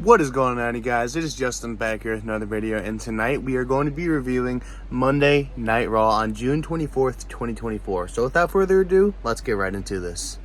What is going on, you guys? It is Justin back here with another video, and tonight we are going to be reviewing Monday Night Raw on June 24th, 2024. So without further ado, let's get right into this.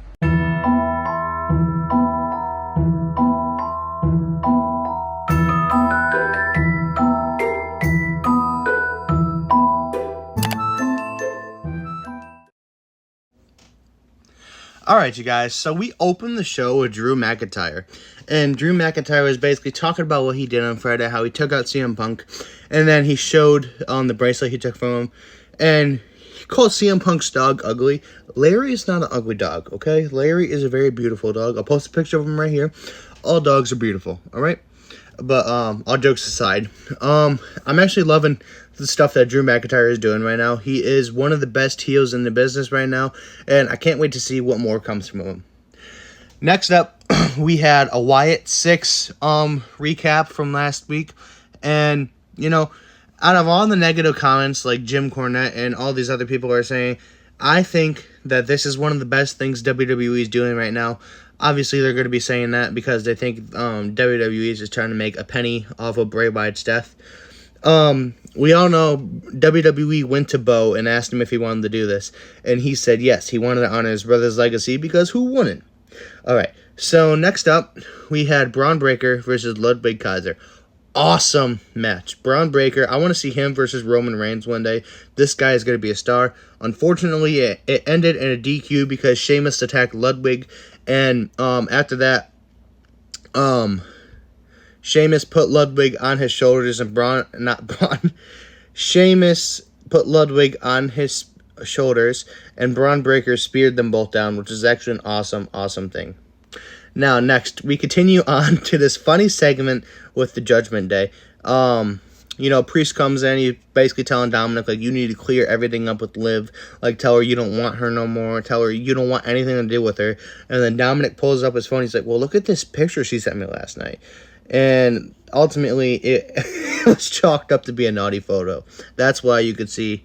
Alright, you guys, so we opened the show with Drew McIntyre. And Drew McIntyre was basically talking about what he did on Friday, how he took out CM Punk. And then he showed the bracelet he took from him. And he called CM Punk's dog ugly. Larry is not an ugly dog, okay? Larry is a very beautiful dog. I'll post a picture of him right here. All dogs are beautiful, alright? But all jokes aside, I'm actually loving the stuff that Drew McIntyre is doing right now. He is one of the best heels in the business right now, and I can't wait to see what more comes from him. Next up, we had a Wyatt 6 recap from last week, and you know, out of all the negative comments like Jim Cornette and all these other people are saying, I think that this is one of the best things WWE is doing right now. Obviously, they're going to be saying that because they think WWE is just trying to make a penny off of Bray Wyatt's death. We all know WWE went to Bo and asked him if he wanted to do this. And he said yes, he wanted to honor his brother's legacy because who wouldn't? Alright, so next up, we had Braun Breaker versus Ludwig Kaiser. Awesome match. Braun Breaker, I want to see him versus Roman Reigns one day. This guy is going to be a star. Unfortunately, it ended in a DQ because Sheamus attacked Ludwig. And after that, Sheamus put Ludwig on his shoulders and Sheamus put Ludwig on his shoulders and Braun Breaker speared them both down, which is actually an awesome thing. Now, next, we continue on to this funny segment with the Judgment Day. You know, Priest comes in, he's basically telling Dominic, like, you need to clear everything up with Liv. Like, tell her you don't want her no more. Tell her you don't want anything to do with her. And then Dominic pulls up his phone. He's like, well, look at this picture she sent me last night. And ultimately, it was chalked up to be a naughty photo. That's why you could see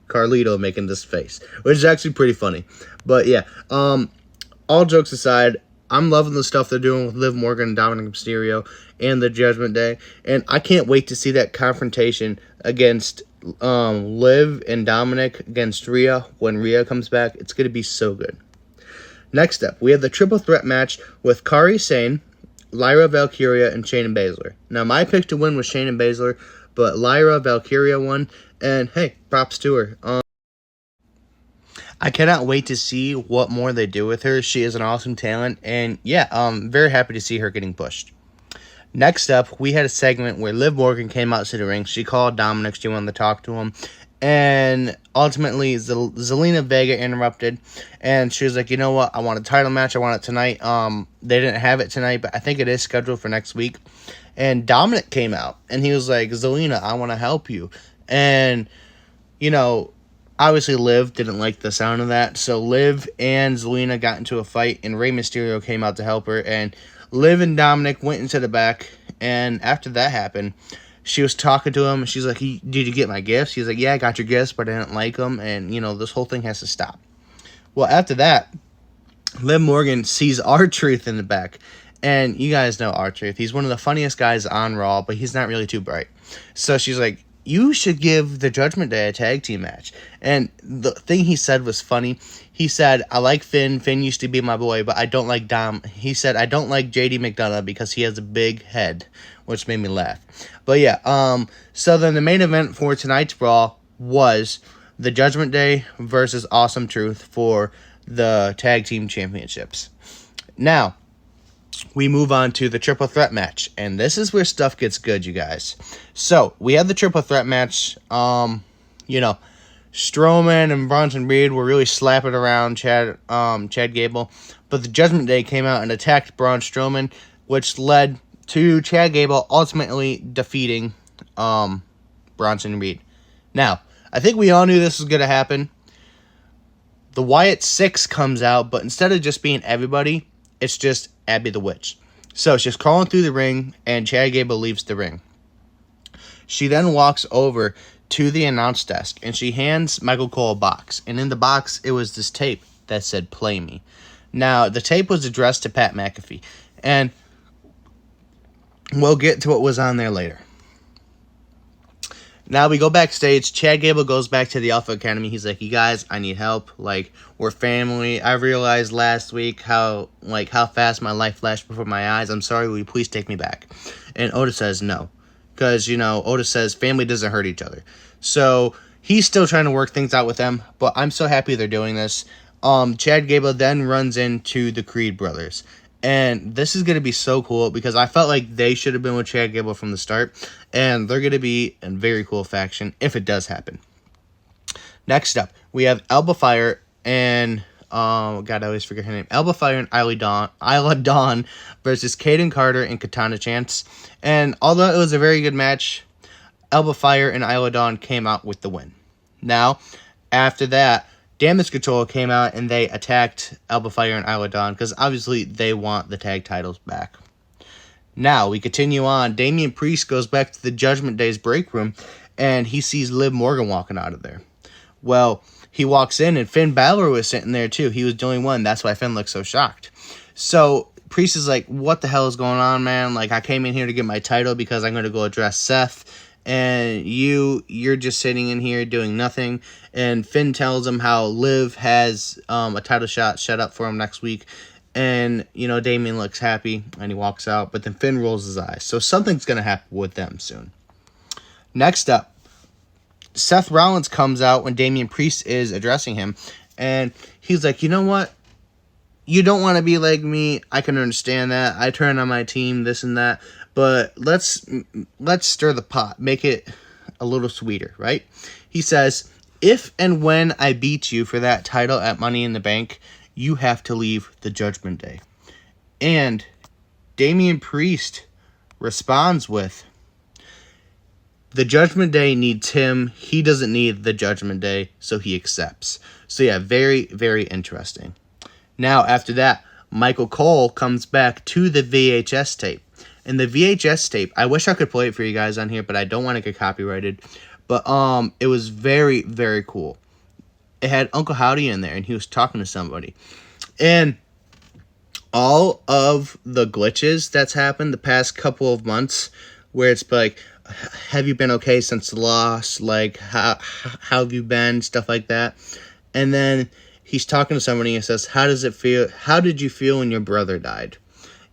Carlito making this face, which is actually pretty funny. But, yeah, all jokes aside, I'm loving the stuff they're doing with Liv Morgan and Dominic Mysterio and the Judgment Day. And I can't wait to see that confrontation against Liv and Dominic against Rhea when Rhea comes back. It's going to be so good. Next up, we have the triple threat match with Kairi Sane, Lyra Valkyria, and Shayna Baszler. Now, my pick to win was Shayna Baszler, but Lyra Valkyria won. And, hey, props to her. I cannot wait to see what more they do with her. She is an awesome talent, and yeah, very happy to see her getting pushed. Next up, we had a segment where Liv Morgan came out to the ring. She called Dominic. She wanted to talk to him, and ultimately, Zelina Vega interrupted, and she was like, you know what, I want a title match. I want it tonight. They didn't have it tonight, but I think it is scheduled for next week. And Dominic came out, and he was like, Zelina, I want to help you. And, you know, obviously, Liv didn't like the sound of that, so Liv and Zelina got into a fight, and Rey Mysterio came out to help her, and Liv and Dominic went into the back, and after that happened, she was talking to him, and she's like, did you get my gifts? He's like, yeah, I got your gifts, but I didn't like them, and, you know, this whole thing has to stop. Well, after that, Liv Morgan sees R-Truth in the back, and you guys know R-Truth. He's one of the funniest guys on Raw, but he's not really too bright. So she's like, you should give the Judgment Day a tag team match. And the thing he said was funny. He said, I like Finn. Finn used to be my boy, but I don't like Dom. He said, I don't like JD McDonough because he has a big head, which made me laugh. But yeah, so then the main event for tonight's Raw was the Judgment Day versus Awesome Truth for the tag team championships. Now, we move on to the triple threat match, and this is where stuff gets good, you guys. So, we had the triple threat match. You know, Strowman and Bronson Reed were really slapping around Chad Gable, but the Judgment Day came out and attacked Braun Strowman, which led to Chad Gable ultimately defeating Bronson Reed. Now, I think we all knew this was going to happen. The Wyatt 6 comes out, but instead of just being everybody, it's just Abby the Witch. So she's crawling through the ring, and Chad Gable leaves the ring. She then walks over to the announce desk, and she hands Michael Cole a box. And in the box, it was this tape that said, "Play Me." Now, the tape was addressed to Pat McAfee. And We'll get to what was on there later. Now we go backstage. Chad Gable goes back to the Alpha Academy. He's like, "You guys, I need help. Like, we're family. I realized last week how fast my life flashed before my eyes. I'm sorry. Will you please take me back?" And Otis says no, because Otis says family doesn't hurt each other. So he's still trying to work things out with them. But I'm so happy they're doing this. Chad Gable then runs into the Creed brothers. And this is going to be so cool because I felt like they should have been with Chad Gable from the start. And they're going to be a very cool faction if it does happen. Next up, we have Alba Fire and... God, I always forget her name. Alba Fire and Isla Dawn versus Kaden Carter and Katana Chance. And although it was a very good match, Alba Fire and Isla Dawn came out with the win. Now, after that... Damage Control came out and they attacked Alba Fire and Isla Dawn because obviously they want the tag titles back. Now we continue on. Damian Priest goes back to the Judgment Day's break room and he sees Liv Morgan walking out of there. Well, he walks in and Finn Balor was sitting there too. He was the only one. That's why Finn looked so shocked. So Priest is like, "What the hell is going on, man? Like, I came in here to get my title because I'm going to go address Seth. And you're just sitting in here doing nothing." And Finn tells him how Liv has a title shot set up for him next week. And, Damian looks happy and he walks out. But then Finn rolls his eyes. So something's going to happen with them soon. Next up, Seth Rollins comes out when Damian Priest is addressing him. And he's like, "You know what? You don't want to be like me. I can understand that. I turn on my team, this and that. But let's stir the pot. Make it a little sweeter, right?" He says, "If and when I beat you for that title at Money in the Bank, you have to leave the Judgment Day." And Damian Priest responds with, "The Judgment Day needs him. He doesn't need the Judgment Day, so he accepts." So yeah, very, very interesting. Now, after that, Michael Cole comes back to the VHS tape. And the VHS tape, I wish I could play it for you guys on here, but I don't want to get copyrighted. But it was very, very cool. It had Uncle Howdy in there, and he was talking to somebody. And all of the glitches that's happened the past couple of months, where it's like, "Have you been okay since the loss? Like, how have you been?" Stuff like that. And then he's talking to somebody and says, "How does it feel? How did you feel when your brother died?"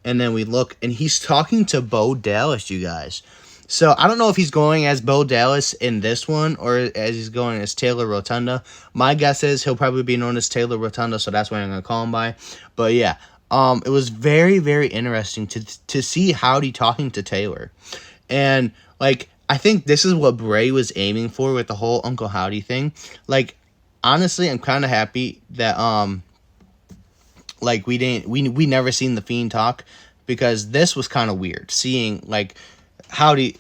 And then we look, and he's talking to Bo Dallas, you guys. So I don't know if he's going as Bo Dallas in this one or as he's going as Taylor Rotunda. My guess is he'll probably be known as Taylor Rotunda, so that's what I'm going to call him by. But yeah, it was very, very interesting to see Howdy talking to Taylor. And, like, I think this is what Bray was aiming for with the whole Uncle Howdy thing. Like, honestly, I'm kind of happy that, like, we never seen the Fiend talk, because this was kind of weird seeing like Howdy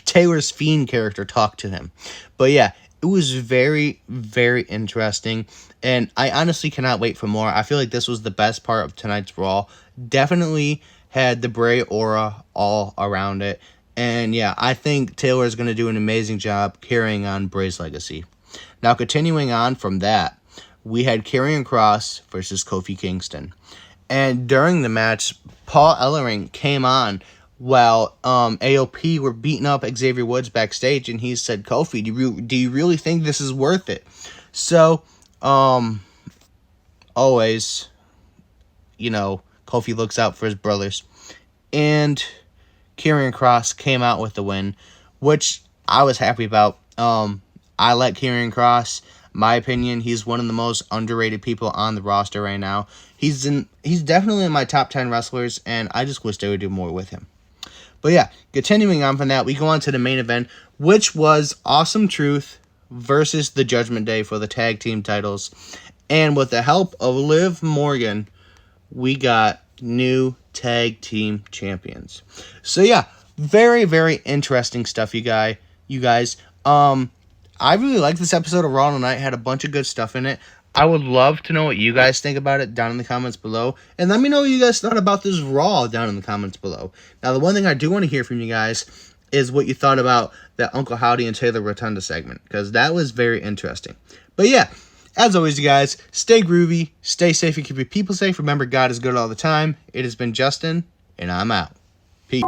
Taylor's Fiend character talk to him. But yeah, it was very, very interesting, and I honestly cannot wait for more. I feel like this was the best part of tonight's Raw. Definitely had the Bray aura all around it, and yeah, I think Taylor is going to do an amazing job carrying on Bray's legacy. Now, continuing on from that, we had Karrion Kross versus Kofi Kingston. And during the match, Paul Ellering came on while AOP were beating up Xavier Woods backstage, and he said, "Kofi, do you really think this is worth it?" So, always, Kofi looks out for his brothers. And Karrion Kross came out with the win, which I was happy about. I like Karrion Kross. My opinion, he's one of the most underrated people on the roster right now. He's definitely in my top 10 wrestlers, and I just wish they would do more with him. But yeah, continuing on from that, we go on to the main event, which was Awesome Truth versus the Judgment Day for the tag team titles. And with the help of Liv Morgan, we got new tag team champions. So yeah, very, very interesting stuff, you guys. I really liked this episode of Raw tonight. It had a bunch of good stuff in it. I would love to know what you guys think about it down in the comments below. And let me know what you guys thought about this Raw down in the comments below. Now, the one thing I do want to hear from you guys is what you thought about that Uncle Howdy and Taylor Rotunda segment, because that was very interesting. But yeah, as always, you guys, stay groovy, stay safe, and keep your people safe. Remember, God is good all the time. It has been Justin, and I'm out. Peace.